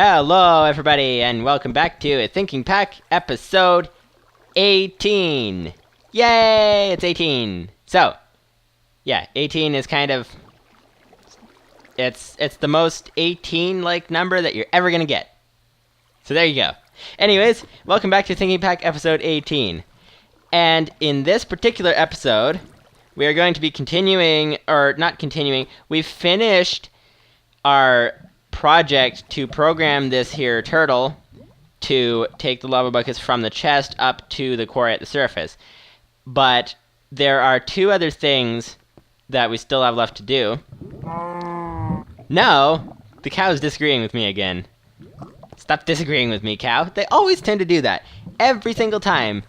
Hello everybody and welcome back to a Thinking Pack episode 18. Yay, it's 18. So, yeah, 18 is kind of it's the most 18-like number that you're ever going to get. So there you go. Anyways, welcome back to Thinking Pack episode 18. And in this particular episode, we are going to be we've finished our project to program this here turtle to take the lava buckets from the chest up to the quarry at the surface. But there are two other things that we still have left to do. No, the cow's disagreeing with me again. Stop disagreeing with me, cow. They always tend to do that. Every single time.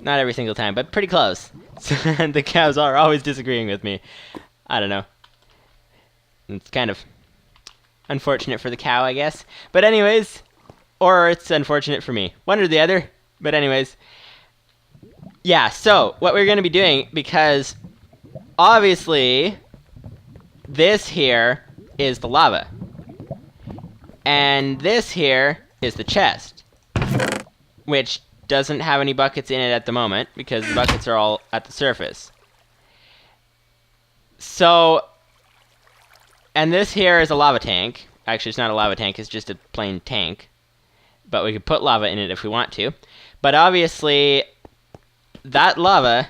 Not every single time, but pretty close. The cows are always disagreeing with me. I don't know. It's kind of unfortunate for the cow, I guess. But anyways, or it's unfortunate for me. One or the other. But anyways. Yeah, so what we're going to be doing, because obviously this here is the lava. And this here is the chest, which doesn't have any buckets in it at the moment because the buckets are all at the surface. So, and this here is a lava tank. Actually, it's not a lava tank, it's just a plain tank. But we could put lava in it if we want to. But obviously, that lava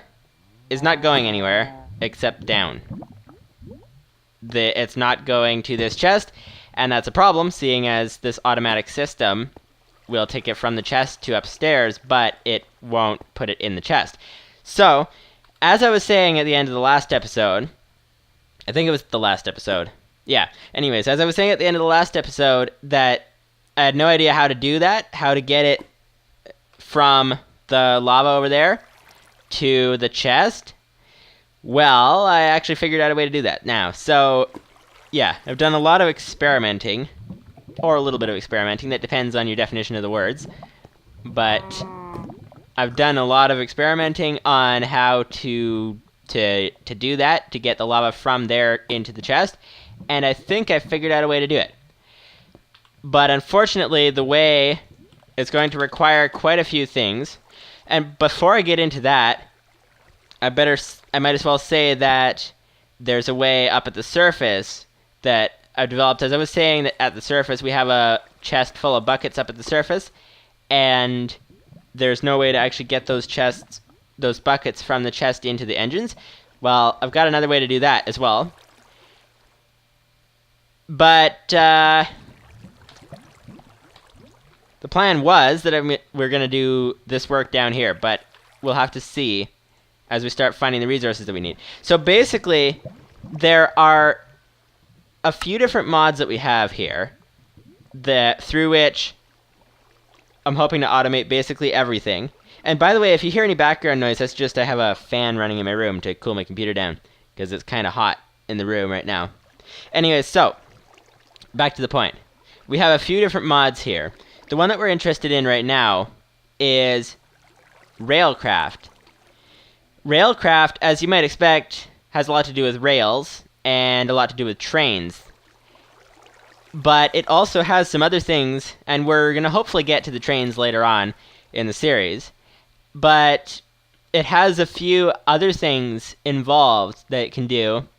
is not going anywhere except down. It's not going to this chest, and that's a problem, seeing as this automatic system will take it from the chest to upstairs, but it won't put it in the chest. So, as I was saying at the end of the last episode, I think it was the last episode. Yeah, anyways, as I was saying at the end of the last episode, that I had no idea how to do that, how to get it from the lava over there to the chest. Well, I actually figured out a way to do that now. So, yeah, I've done a lot of experimenting, or a little bit of experimenting, that depends on your definition of the words. But I've done a lot of experimenting on how to do that, to get the lava from there into the chest, and I think I figured out a way to do it. But unfortunately, the way is going to require quite a few things. And before I get into that, I might as well say that there's a way up at the surface that I've developed. As I was saying, that at the surface we have a chest full of buckets up at the surface, and there's no way to actually get those buckets from the chest into the engines. Well, I've got another way to do that as well. But the plan was that we're going to do this work down here, but we'll have to see as we start finding the resources that we need. So basically, there are a few different mods that we have here through which I'm hoping to automate basically everything. And by the way, if you hear any background noise, that's just I have a fan running in my room to cool my computer down because it's kind of hot in the room right now. Anyways, so back to the point. We have a few different mods here. The one that we're interested in right now is Railcraft. Railcraft, as you might expect, has a lot to do with rails and a lot to do with trains. But it also has some other things, and we're going to hopefully get to the trains later on in the series. But it has a few other things involved that it can do.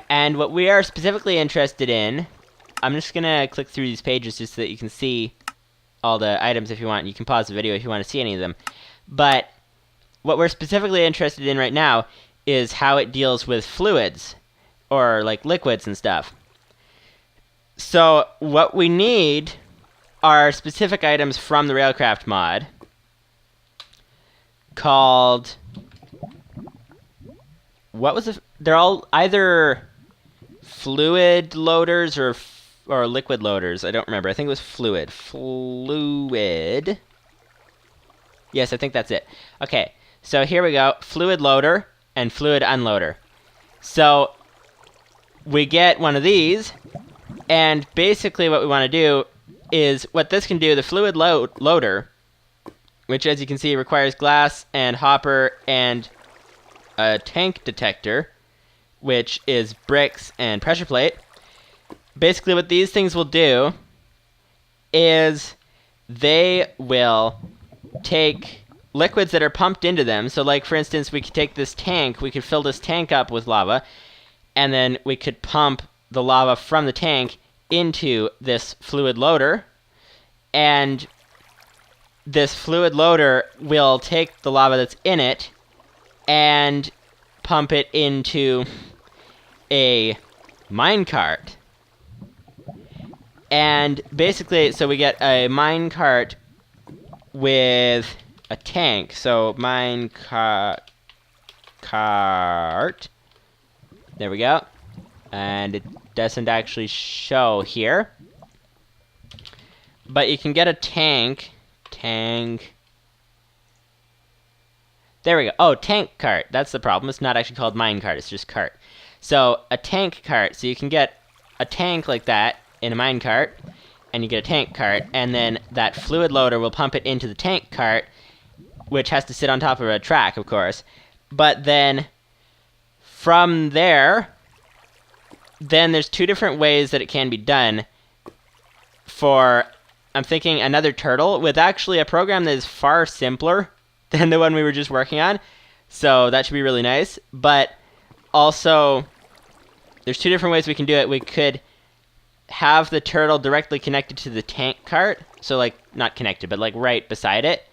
And what we are specifically interested in, I'm just going to click through these pages just so that you can see all the items if you want. You can pause the video if you want to see any of them. But what we're specifically interested in right now is how it deals with fluids, or like liquids and stuff. So what we need are specific items from the Railcraft mod called, they're all either fluid loaders or liquid loaders. I don't remember. I think it was fluid. Yes, I think that's it. Okay, so here we go. Fluid loader and fluid unloader. So we get one of these, and basically what we want to do is, what this can do, the fluid loader, which as you can see requires glass and hopper and a tank detector, which is bricks and pressure plate. Basically what these things will do is they will take liquids that are pumped into them. So like, for instance, we could take this tank, we could fill this tank up with lava, and then we could pump the lava from the tank into this fluid loader, and this fluid loader will take the lava that's in it and pump it into a minecart. And basically, so we get a minecart with a tank. So minecart. There we go. And it doesn't actually show here. But you can get a tank. There we go. Oh, tank cart. That's the problem. It's not actually called minecart. It's just cart. So a tank cart. So you can get a tank like that in a minecart, and you get a tank cart, and then that fluid loader will pump it into the tank cart, which has to sit on top of a track, of course. But then from there, then there's two different ways that it can be done. For, I'm thinking, another turtle with actually a program that is far simpler than the one we were just working on. So that should be really nice. But also, there's two different ways we can do it. We could have the turtle directly connected to the tank cart. So like, not connected, but like right beside it.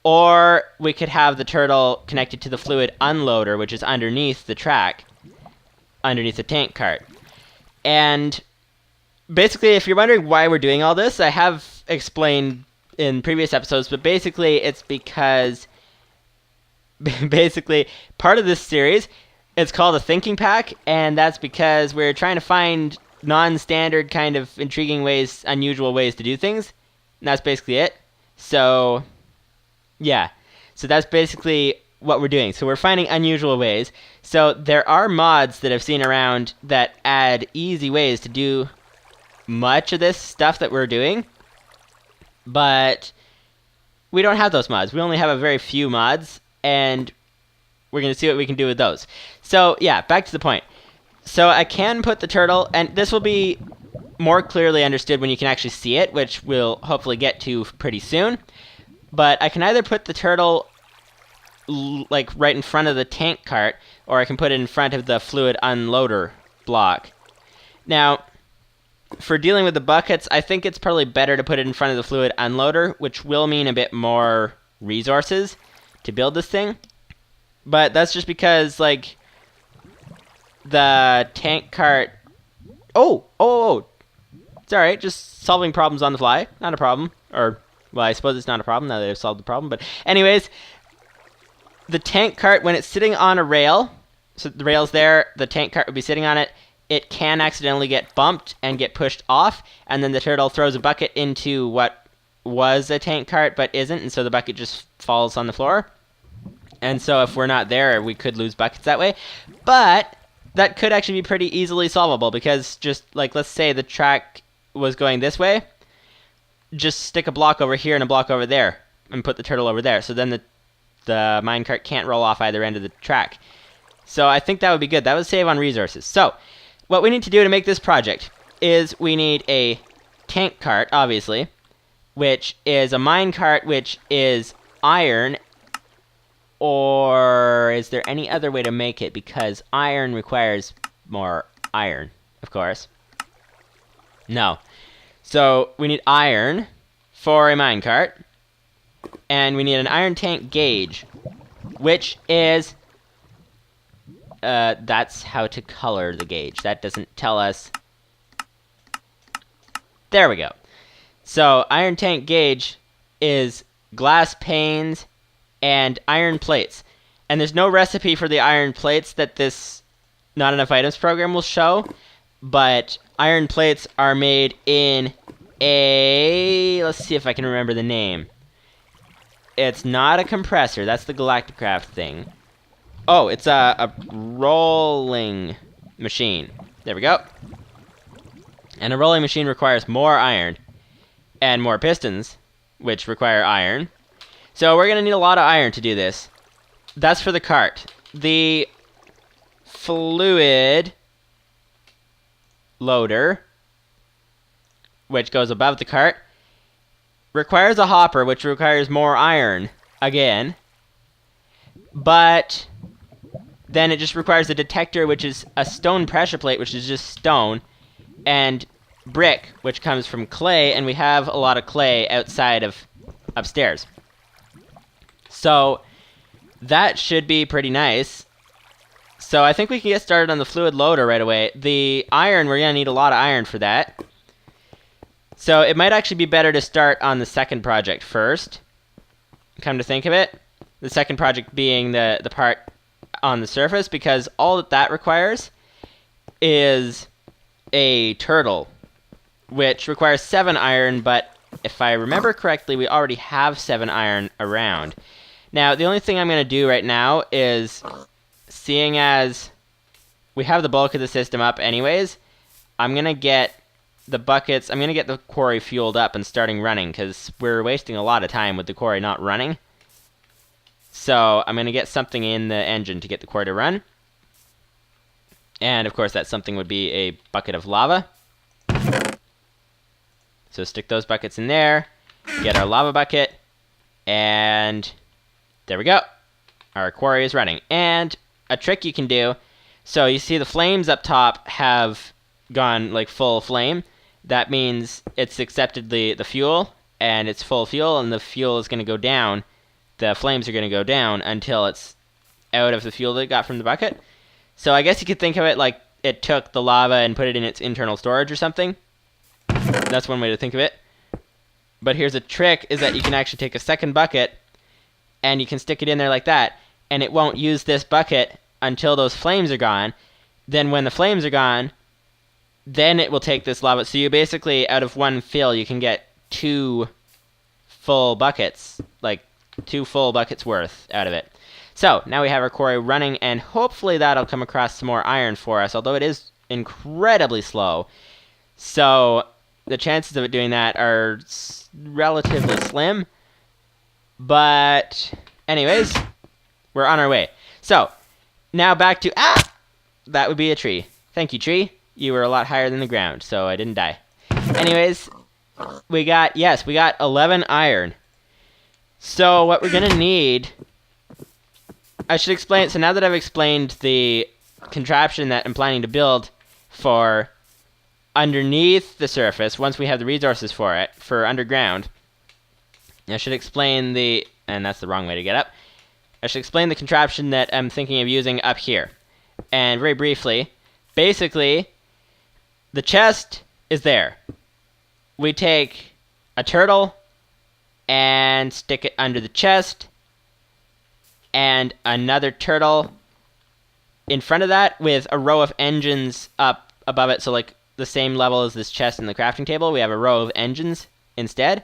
Or we could have the turtle connected to the fluid unloader, which is underneath the track, underneath the tank cart. And basically, if you're wondering why we're doing all this, I have explained in previous episodes, but basically it's because basically part of this series, it's called a thinking pack, and that's because we're trying to find non-standard kind of intriguing ways, unusual ways to do things. And that's basically it. So yeah, so that's basically what we're doing. So we're finding unusual ways. So there are mods that I've seen around that add easy ways to do much of this stuff that we're doing, but we don't have those mods. We only have a very few mods, and we're going to see what we can do with those. So yeah, back to the point. So I can put the turtle, and this will be more clearly understood when you can actually see it, which we'll hopefully get to pretty soon. But I can either put the turtle like right in front of the tank cart, or I can put it in front of the fluid unloader block. Now, for dealing with the buckets, I think it's probably better to put it in front of the fluid unloader, which will mean a bit more resources to build this thing. But that's just because, like, the tank cart... Oh! It's alright, just solving problems on the fly. Not a problem. Or, well, I suppose it's not a problem now that I've solved the problem. But anyways, the tank cart, when it's sitting on a rail, so the rail's there, the tank cart would be sitting on it, it can accidentally get bumped and get pushed off, and then the turtle throws a bucket into what was a tank cart but isn't, and so the bucket just falls on the floor. And so if we're not there, we could lose buckets that way. But that could actually be pretty easily solvable, because just, like, let's say the track was going this way, just stick a block over here and a block over there, and put the turtle over there, so then the minecart can't roll off either end of the track. So I think that would be good. That would save on resources. So what we need to do to make this project is we need a tank cart, obviously, which is a minecart, which is iron. Or is there any other way to make it? Because iron requires more iron, of course. No. So we need iron for a minecart. And we need an iron tank gauge, which is... that's how to color the gauge. That doesn't tell us. There we go. So, iron tank gauge is glass panes and iron plates. And there's no recipe for the iron plates that this Not Enough Items program will show, but iron plates are made in a... Let's see if I can remember the name. It's not a compressor. That's the Galacticraft thing. Oh, it's a rolling machine. There we go. And a rolling machine requires more iron and more pistons, which require iron. So we're going to need a lot of iron to do this. That's for the cart. The fluid loader, which goes above the cart, requires a hopper, which requires more iron again. But then it just requires a detector, which is a stone pressure plate, which is just stone, and brick, which comes from clay, and we have a lot of clay outside of upstairs. So that should be pretty nice. So I think we can get started on the fluid loader right away. The iron, we're going to need a lot of iron for that. So it might actually be better to start on the second project first, come to think of it. The second project being the part on the surface, because all that requires is a turtle, which requires 7 iron, but if I remember correctly, we already have 7 iron around. Now, the only thing I'm going to do right now is, seeing as we have the bulk of the system up anyways, I'm going to get the buckets, I'm going to get the quarry fueled up and starting running, because we're wasting a lot of time with the quarry not running. So I'm going to get something in the engine to get the quarry to run. And of course that something would be a bucket of lava. So stick those buckets in there, get our lava bucket, and there we go. Our quarry is running. And a trick you can do, so you see the flames up top have gone like full flame. That means it's accepted the fuel, and it's full fuel, and the fuel is going to go down. The flames are going to go down until it's out of the fuel that it got from the bucket. So I guess you could think of it like it took the lava and put it in its internal storage or something. That's one way to think of it. But here's a trick, is that you can actually take a second bucket and you can stick it in there like that, and it won't use this bucket until those flames are gone. Then when the flames are gone, then it will take this lava. So you basically, out of one fill, you can get 2 full buckets, like 2 full buckets worth out of it. So now we have our quarry running, and hopefully that'll come across some more iron for us, although it is incredibly slow. So the chances of it doing that are relatively slim. But anyways, we're on our way. So now back to, that would be a tree. Thank you, tree. You were a lot higher than the ground, so I didn't die. Anyways, we got 11 iron. So what we're going to need, I should explain, so now that I've explained the contraption that I'm planning to build for underneath the surface, once we have the resources for it, for underground, I should explain and that's the wrong way to get up, I should explain the contraption that I'm thinking of using up here. And very briefly, basically, the chest is there. We take a turtle and stick it under the chest, and another turtle in front of that with a row of engines up above it, so like the same level as this chest and the crafting table, we have a row of engines instead,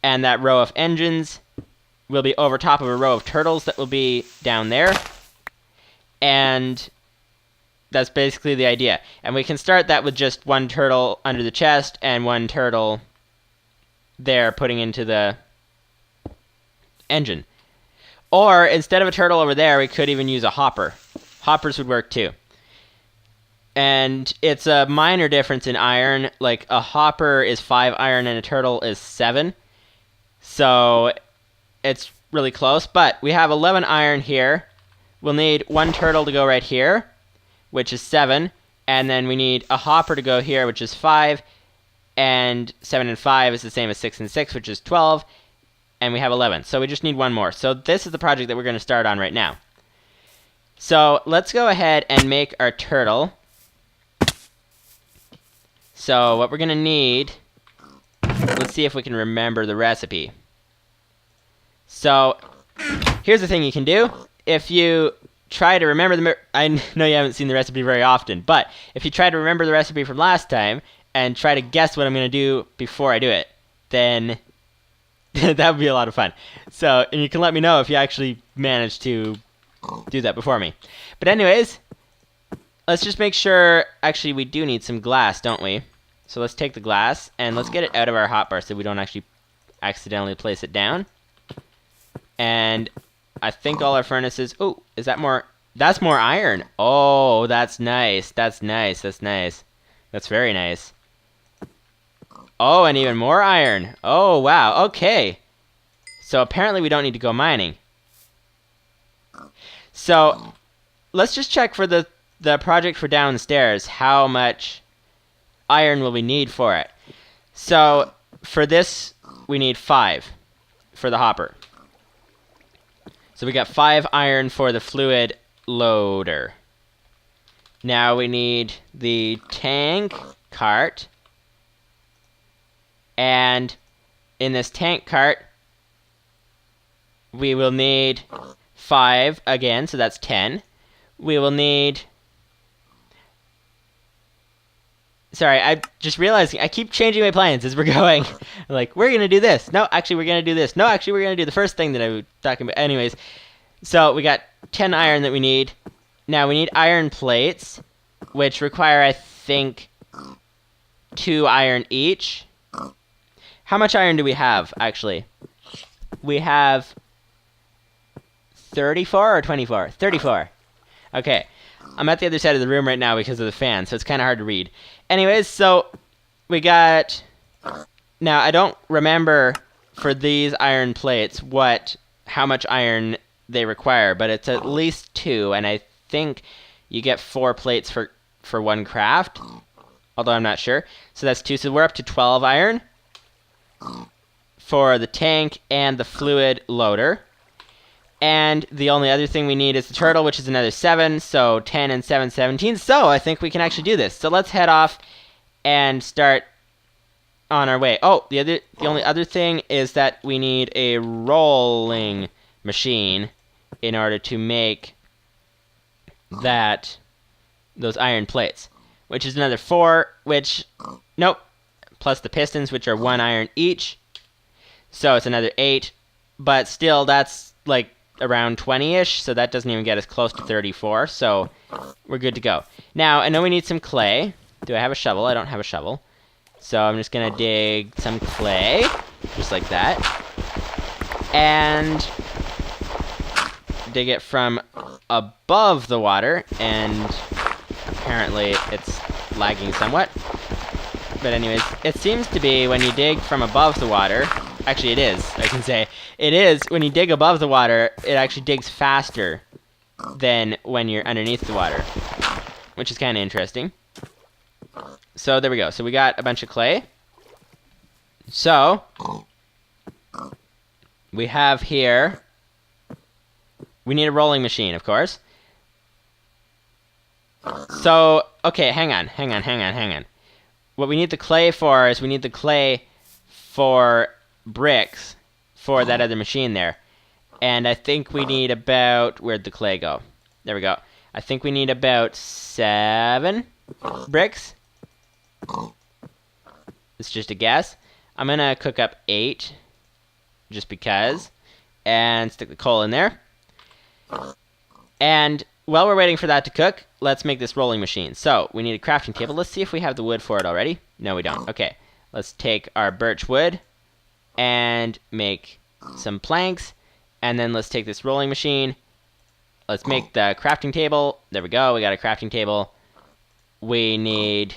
and that row of engines will be over top of a row of turtles that will be down there, and that's basically the idea. And we can start that with just 1 turtle under the chest and 1 turtle there putting into the engine. Or instead of a turtle over there, we could even use a hopper. Hoppers would work too. And it's a minor difference in iron. Like a hopper is 5 iron and a turtle is 7. So it's really close. But we have 11 iron here. We'll need 1 turtle to go right here, which is 7. And then we need a hopper to go here, which is 5. And 7 and 5 is the same as 6 and 6, which is 12. And we have 11. So we just need 1 more. So this is the project that we're going to start on right now. So let's go ahead and make our turtle. So what we're going to need, let's see if we can remember the recipe. So here's the thing you can do. If you try to remember I know you haven't seen the recipe very often, but if you try to remember the recipe from last time and try to guess what I'm going to do before I do it, then that would be a lot of fun. So, and you can let me know if you actually manage to do that before me. But anyways, let's just make sure, actually we do need some glass, don't we? So let's take the glass and let's get it out of our hotbar so we don't actually accidentally place it down. And I think all our furnaces, oh, is that more, that's more iron. Oh, that's nice, that's nice, that's nice. That's very nice. Oh, and even more iron. Oh, wow. Okay. So apparently we don't need to go mining. So let's just check for the project for downstairs. How much iron will we need for it? So for this, we need 5 for the hopper. So we got 5 iron for the fluid loader. Now we need the tank cart. And in this tank cart, we will need 5 again, so that's 10. We will need... Sorry, I just realized I keep changing my plans as we're going. Like, we're going to do this. No, actually, we're going to do this. No, actually, we're going to do the first thing that I was talking about. Anyways, so we got 10 iron that we need. Now, we need iron plates, which require, I think, 2 iron each. How much iron do we have, actually? We have 34 or 24? 34. Okay. I'm at the other side of the room right now because of the fan, so it's kind of hard to read. Anyways, so we got... Now, I don't remember for these iron plates how much iron they require, but it's at least 2, and I think you get 4 plates for one craft, although I'm not sure. So that's 2, so we're up to 12 iron for the tank and the fluid loader. And the only other thing we need is the turtle, which is another 7, so 10 and 7, 17. So I think we can actually do this. So let's head off and start on our way. Oh, the only other thing is that we need a rolling machine in order to make those iron plates, which is another 4, nope, plus the pistons, which are 1 iron each. So it's another 8, but still that's like around 20-ish, so that doesn't even get us close to 34, so we're good to go. Now, I know we need some clay. Do I have a shovel? I don't have a shovel. So I'm just going to dig some clay, just like that. And dig it from above the water, and apparently it's lagging somewhat. But anyways, it seems to be when you dig from above the water... Actually, it is, I can say. It is, when you dig above the water, it actually digs faster than when you're underneath the water, which is kind of interesting. So, there we go. So, we got a bunch of clay. So, we have here... We need a rolling machine, of course. So, okay, hang on. What we need the clay for is we need the clay for bricks for that other machine there. And I think we need about... Where'd the clay go? There we go. I think we need about 7 bricks. It's just a guess. I'm going to cook up 8, just because, and stick the coal in there. And while we're waiting for that to cook, let's make this rolling machine. So, we need a crafting table. Let's see if we have the wood for it already. No, we don't. Okay, let's take our birch wood and make some planks, and then let's take this rolling machine. Let's make the crafting table. There we go, we got a crafting table. We need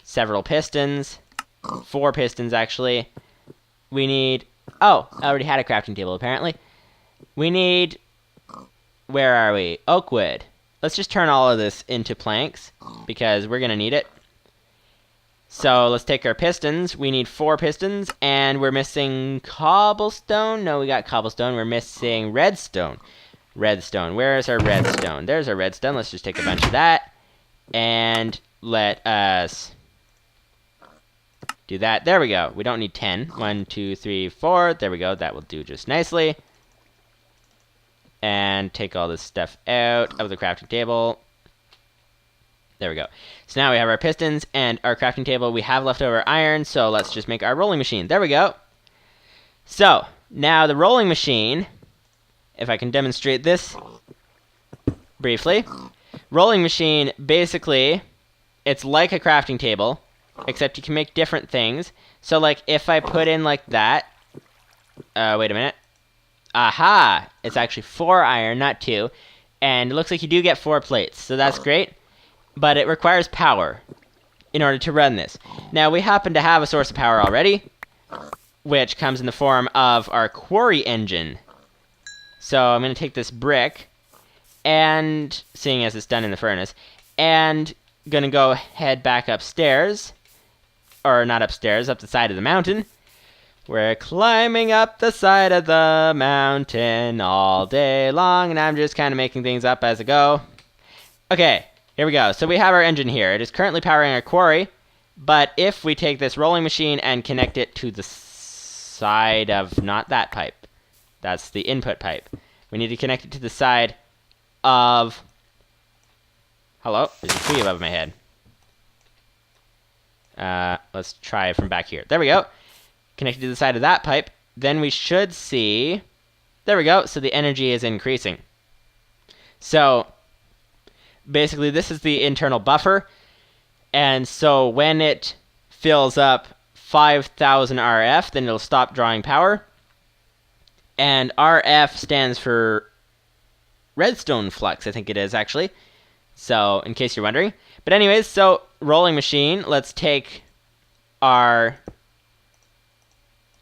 several pistons. 4 pistons, actually. We need... Oh, I already had a crafting table, apparently. We need... Where are we? Oak wood. Let's just turn all of this into planks, because we're going to need it. So, let's take our pistons. We need 4 pistons, and we're missing cobblestone. No, we got cobblestone. We're missing redstone. Redstone. Where is our redstone? There's our redstone. Let's just take a bunch of that, and let us do that. There we go. We don't need 10. 1, 2, 3, 4. There we go. That will do just nicely. And take all this stuff out of the crafting table. There we go. So now we have our pistons and our crafting table. We have leftover iron, so let's just make our rolling machine. There we go. So, now the rolling machine, if I can demonstrate this briefly. Rolling machine, basically, it's like a crafting table, except you can make different things. So, like, if I put in like that... wait a minute. Aha! It's actually 4 iron, not 2. And it looks like you do get 4 plates, so that's great. But it requires power. in order to run this. Now, we happen to have a source of power already, which comes in the form of our quarry engine. So I'm going to take this brick, and seeing as it's done in the furnace, and going to go head back upstairs, or not upstairs, up the side of the mountain. We're climbing up the side of the mountain all day long, and I'm just kind of making things up as I go. Okay, here we go. So we have our engine here. It is currently powering our quarry, but if we take this rolling machine and connect it to the side of, not that pipe, that's the input pipe. We need to connect it to the side of, hello, there's a tree above my head. Let's try it from back here. There we go. Connected to the side of that pipe. Then we should see, there we go, so the energy is increasing. So basically this is the internal buffer, and so when it fills up 5,000 RF, then it'll stop drawing power. And RF stands for redstone flux, I think it is actually. So in case you're wondering. But anyways, so rolling machine, let's take our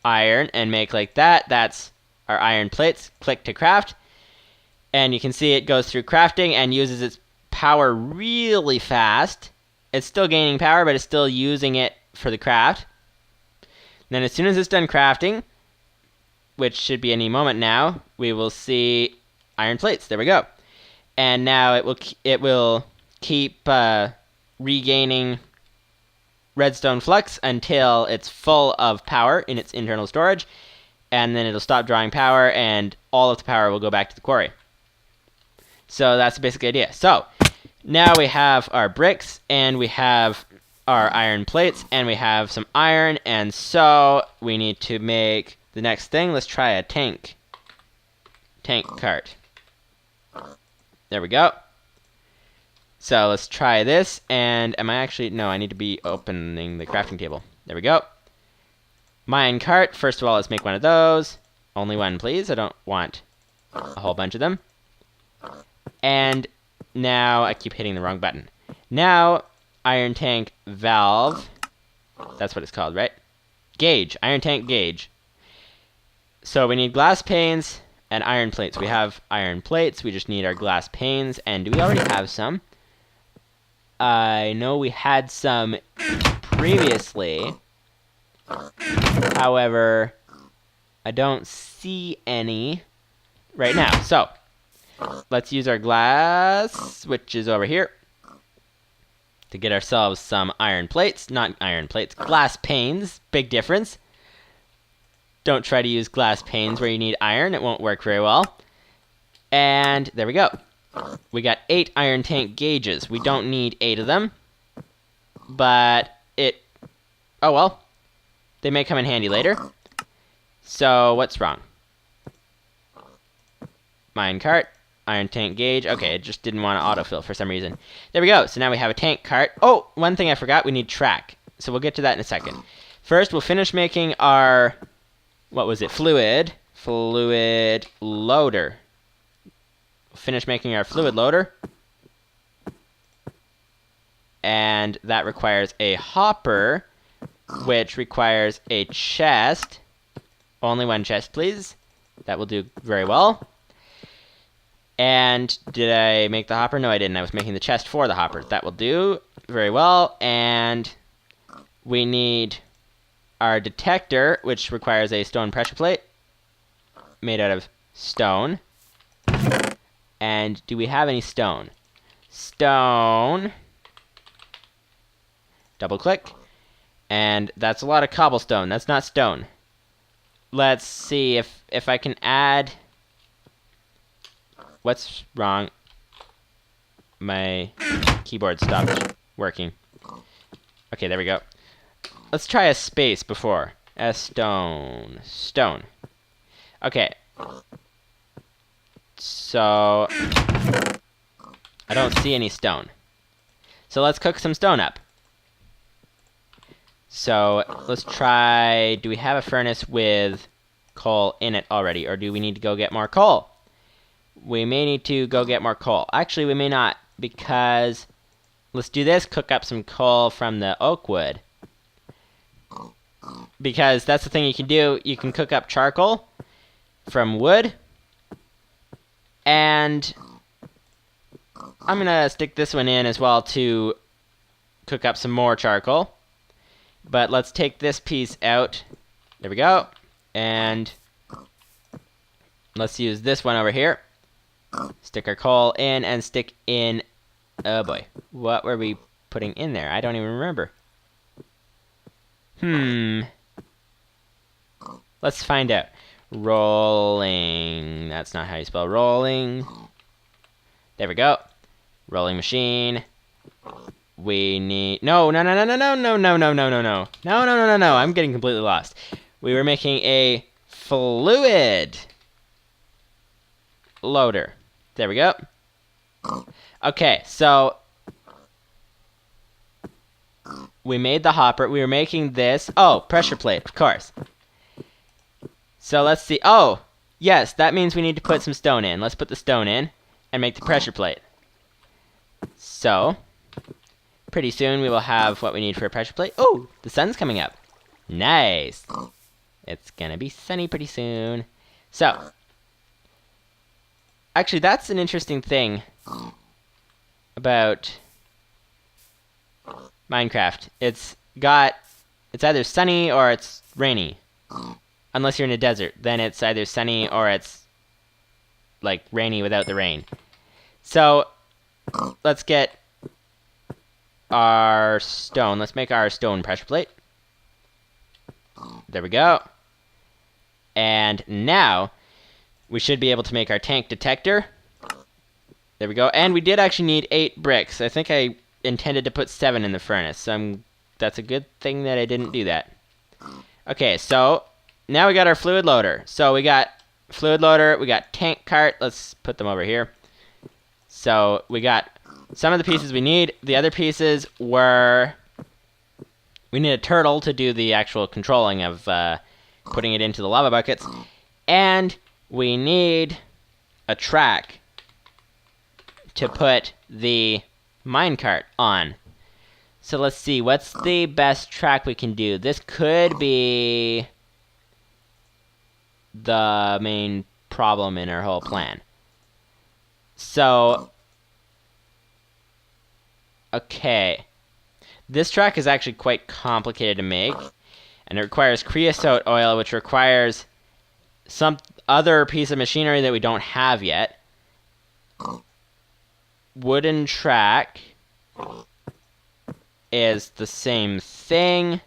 iron and make like that. That's our iron plates. Click to craft. And you can see it goes through crafting and uses its power really fast. It's still gaining power, but it's still using it for the craft. Then as soon as it's done crafting, which should be any moment now, we will see iron plates. There we go. And now it will keep regaining redstone flux until it's full of power in its internal storage, and then it'll stop drawing power, and all of the power will go back to the quarry. So that's the basic idea. So now we have our bricks, and we have our iron plates, and we have some iron, and so we need to make the next thing. Let's try a tank cart. There we go. So let's try this, and am I actually, no, I need to be opening the crafting table. There we go. Mine cart, first of all, let's make one of those. Only one, please. I don't want a whole bunch of them. And now, I keep hitting the wrong button. Now, iron tank valve. That's what it's called, right? Gauge, iron tank gauge. So we need glass panes and iron plates. We have iron plates, we just need our glass panes, and do we already have some? I know we had some previously. However, I don't see any right now. So, let's use our glass, which is over here, to get ourselves some iron plates. Not iron plates, glass panes. Big difference. Don't try to use glass panes where you need iron. It won't work very well. And there we go. We got 8 iron tank gauges. We don't need 8 of them. But oh well. They may come in handy later. So, what's wrong? Minecart, iron tank gauge. Okay, it just didn't want to autofill for some reason. There we go. So now we have a tank cart. Oh, one thing I forgot. We need track. So we'll get to that in a second. First, we'll finish making our, what was it? Fluid loader. Finish making our fluid loader. And that requires a hopper, which requires a chest. Only one chest, please. That will do very well. And did I make the hopper? No, I didn't. I was making the chest for the hopper. That will do very well. And we need our detector, which requires a stone pressure plate made out of stone. And do we have any stone? Stone. Double click. And that's a lot of cobblestone. That's not stone. Let's see if I can add... What's wrong? My keyboard stopped working. Okay, there we go. Let's try a space before. A stone. Stone. Okay. So, I don't see any stone. So let's cook some stone up. So, let's try... Do we have a furnace with coal in it already? Or do we need to go get more coal? We may need to go get more coal. Actually, we may not, because let's do this. Cook up some coal from the oak wood. Because that's the thing you can do. You can cook up charcoal from wood. And I'm going to stick this one in as well to cook up some more charcoal. But let's take this piece out. There we go. And let's use this one over here. Stick our coal in and stick in... Oh boy. What were we putting in there? I don't even remember. Let's find out. Rolling. That's not how you spell rolling. There we go. Rolling machine. We need... No. I'm getting completely lost. We were making a fluid loader. There we go. Okay, so we made the hopper. We were making this. Oh, pressure plate, of course. So let's see. Oh, yes, that means we need to put some stone in. Let's put the stone in and make the pressure plate. So, pretty soon we will have what we need for a pressure plate. Oh, the sun's coming up. Nice. It's gonna be sunny pretty soon. So, actually, that's an interesting thing about Minecraft. It's either sunny or it's rainy. Unless you're in a desert, then it's either sunny or it's like rainy without the rain. So let's get our stone. Let's make our stone pressure plate. There we go. And now we should be able to make our tank detector. There we go. And we did actually need 8 bricks. I think I intended to put 7 in the furnace. So that's a good thing that I didn't do that. Okay, so now we got our fluid loader. So we got fluid loader, we got tank cart. Let's put them over here. So we got some of the pieces we need. The other pieces were... We need a turtle to do the actual controlling of putting it into the lava buckets. And we need a track to put the minecart on. So let's see, what's the best track we can do? This could be the main problem in our whole plan. So, okay. This track is actually quite complicated to make, and it requires creosote oil, which requires some other piece of machinery that we don't have yet. Wooden track is the same thing.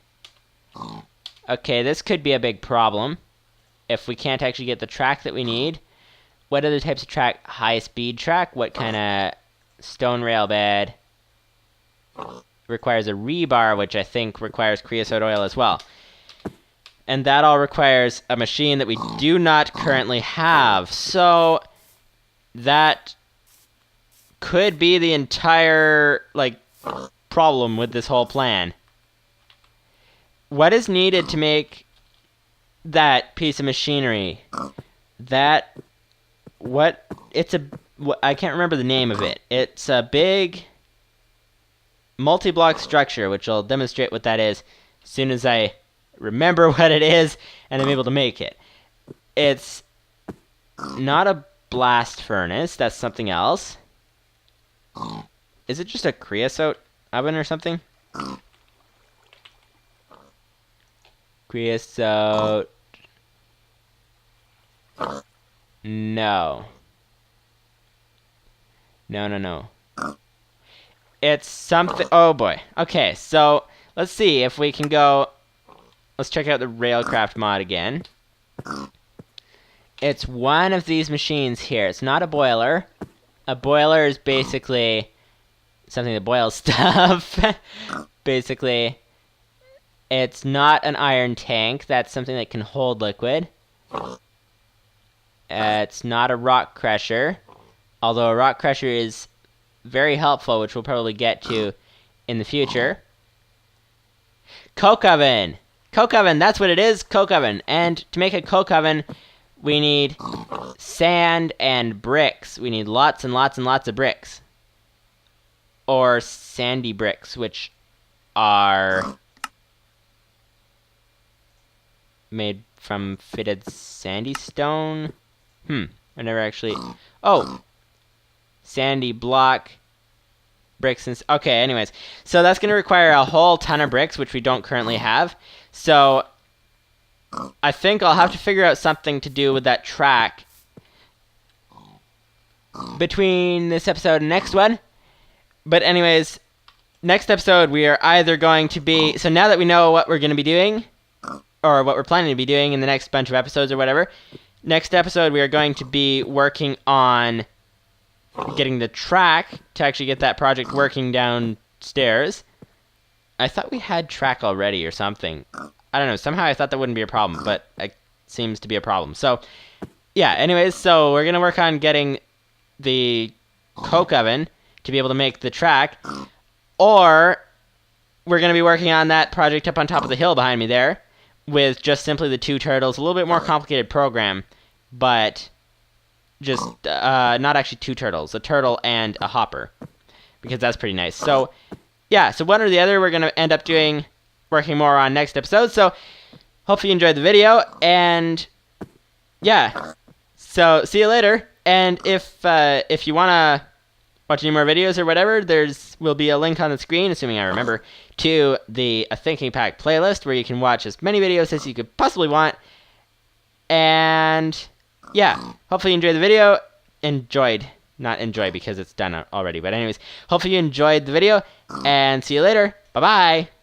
Okay, this could be a big problem if we can't actually get the track that we need. What other types of track? High-speed track? What kind of stone rail bed? Requires a rebar, which I think requires creosote oil as well. And that all requires a machine that we do not currently have. So that could be the entire, like, problem with this whole plan. What is needed to make that piece of machinery? I can't remember the name of it. It's a big multi-block structure, which I'll demonstrate what that is as soon as I remember what it is and I'm able to make it. It's not a blast furnace. That's something else. Is it just a creosote oven or something? Creosote. No. No. It's something... Oh, boy. Okay, so let's see if we can go... Let's check out the Railcraft mod again. It's one of these machines here. It's not a boiler. A boiler is basically something that boils stuff. Basically, it's not an iron tank. That's something that can hold liquid. It's not a rock crusher. Although a rock crusher is very helpful, which we'll probably get to in the future. Coke oven! Coke oven, that's what it is, coke oven. And to make a coke oven, we need sand and bricks. We need lots and lots and lots of bricks. or sandy bricks, which are made from fitted sandy stone. I never actually... Oh! Sandy block, bricks and... Okay, anyways. So that's going to require a whole ton of bricks, which we don't currently have. So I think I'll have to figure out something to do with that track between this episode and next one. But anyways, next episode we are either going to be... So now that we know what we're going to be doing, or what we're planning to be doing in the next bunch of episodes or whatever, next episode we are going to be working on getting the track to actually get that project working downstairs. I thought we had track already or something. I don't know. Somehow I thought that wouldn't be a problem, but it seems to be a problem. So, yeah, anyways, so we're going to work on getting the coke oven to be able to make the track, or we're going to be working on that project up on top of the hill behind me there with just simply the 2 turtles. A little bit more complicated program, but just not actually 2 turtles, a turtle and a hopper, because that's pretty nice. So, yeah, so one or the other we're going to end up working more on next episode. So, hopefully you enjoyed the video, and yeah, so see you later. And if you want to watch any more videos or whatever, will be a link on the screen, assuming I remember, to the A Thinking Pack playlist, where you can watch as many videos as you could possibly want. And yeah, hopefully you enjoyed the video. Not enjoy because it's done already, but anyways, hopefully you enjoyed the video, and see you later. Bye-bye.